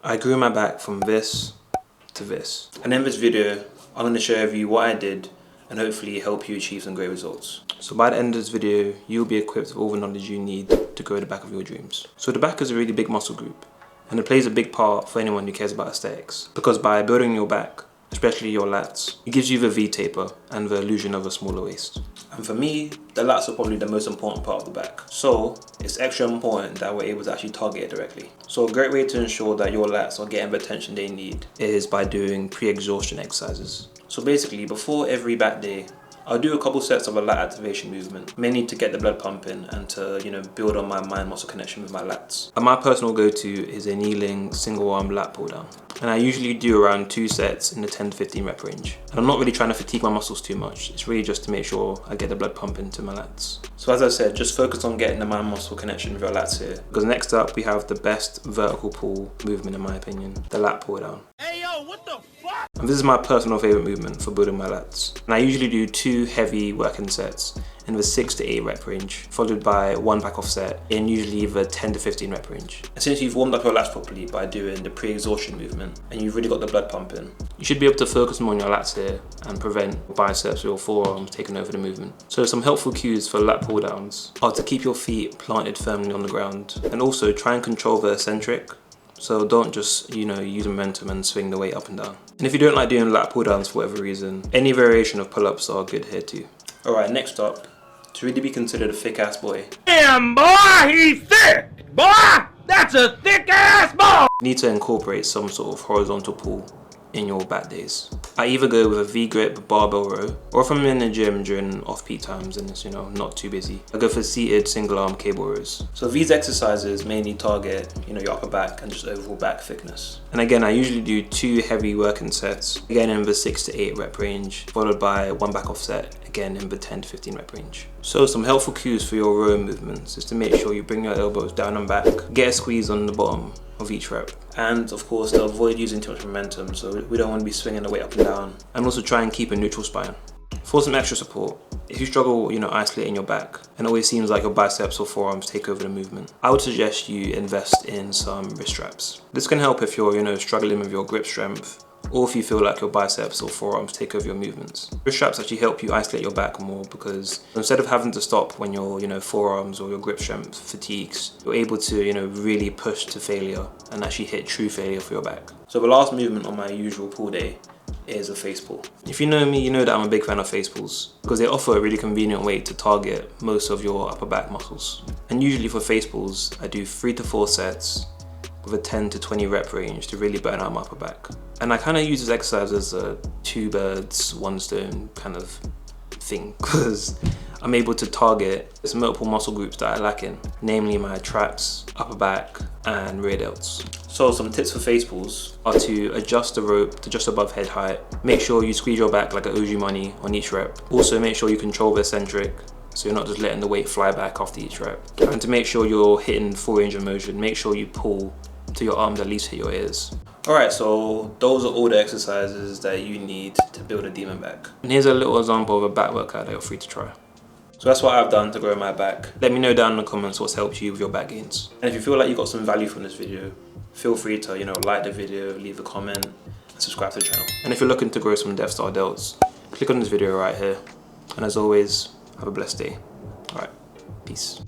I grew my back from this to this. And in this video, I'm going to share with you what I did and hopefully help you achieve some great results. So by the end of this video, you'll be equipped with all the knowledge you need to grow the back of your dreams. So the back is a really big muscle group, and it plays a big part for anyone who cares about aesthetics. Because by building your back, especially your lats, it gives you the V taper and the illusion of a smaller waist. And for me, the lats are probably the most important part of the back. So it's extra important that we're able to actually target it directly. So a great way to ensure that your lats are getting the attention they need is by doing pre-exhaustion exercises. So basically, before every back day, I'll do a couple sets of a lat activation movement, mainly to get the blood pumping and to, build on my mind-muscle connection with my lats. And my personal go-to is a kneeling single-arm lat pull-down. And I usually do around 2 sets in the 10 to 15 rep range. And I'm not really trying to fatigue my muscles too much. It's really just to make sure I get the blood pumping to my lats. So as I said, just focus on getting the mind-muscle connection with your lats here. Because next up, we have the best vertical pull movement in my opinion, the lat pull-down. Hey yo, what the fuck? And this is my personal favorite movement for building my lats. And I usually do 2 heavy working sets in the 6 to 8 rep range, followed by 1 back off set in usually the 10 to 15 rep range. And since you've warmed up your lats properly by doing the pre-exhaustion movement and you've really got the blood pumping, you should be able to focus more on your lats here and prevent your biceps or your forearms taking over the movement. So some helpful cues for lat pull downs are to keep your feet planted firmly on the ground and also try and control the eccentric. So don't just, use momentum and swing the weight up and down. And if you don't like doing lat pull downs for whatever reason, any variation of pull-ups are good here too. Alright, next up, to really be considered a thick ass boy. Damn boy, he's thick! Boy, that's a thick ass boy! You need to incorporate some sort of horizontal pull in your back days. I either go with a V-grip barbell row, or if I'm in the gym during off-peak times and it's, not too busy, I go for seated single arm cable rows. So these exercises mainly target, your upper back and just overall back thickness. And again, I usually do 2 heavy working sets, again in the 6 to 8 rep range, followed by 1 back off set, again in the 10 to 15 rep range. So some helpful cues for your row movements is to make sure you bring your elbows down and back, get a squeeze on the bottom of each rep, and of course to avoid using too much momentum, so we don't want to be swinging the weight up and down, and also try and keep a neutral spine. For some extra support, if you struggle isolating your back and it always seems like your biceps or forearms take over the movement, I would suggest you invest in some wrist straps. This can help if you're struggling with your grip strength, or if you feel like your biceps or forearms take over your movements. Wrist straps actually help you isolate your back more because instead of having to stop when your forearms or your grip strength fatigues, you're able to really push to failure and actually hit true failure for your back. So the last movement on my usual pull day is a face pull. If you know me, you know that I'm a big fan of face pulls because they offer a really convenient way to target most of your upper back muscles. And usually for face pulls, I do 3 to 4 sets with a 10 to 20 rep range to really burn out my upper back. And I kind of use this exercise as a 2 birds, 1 stone kind of thing because I'm able to target multiple muscle groups that I lack in, namely my traps, upper back, and rear delts. So some tips for face pulls are to adjust the rope to just above head height. Make sure you squeeze your back like an OG money on each rep. Also make sure you control the eccentric, so you're not just letting the weight fly back after each rep. And to make sure you're hitting full range of motion, make sure you pull to your arms at least hit your ears. Alright, so those are all the exercises that you need to build a demon back. And here's a little example of a back workout that you're free to try. So that's what I've done to grow my back. Let me know down in the comments what's helped you with your back gains. And if you feel like you got some value from this video, feel free to like the video, leave a comment, and subscribe to the channel. And if you're looking to grow some Death Star delts, click on this video right here. And as always, have a blessed day. Alright, peace.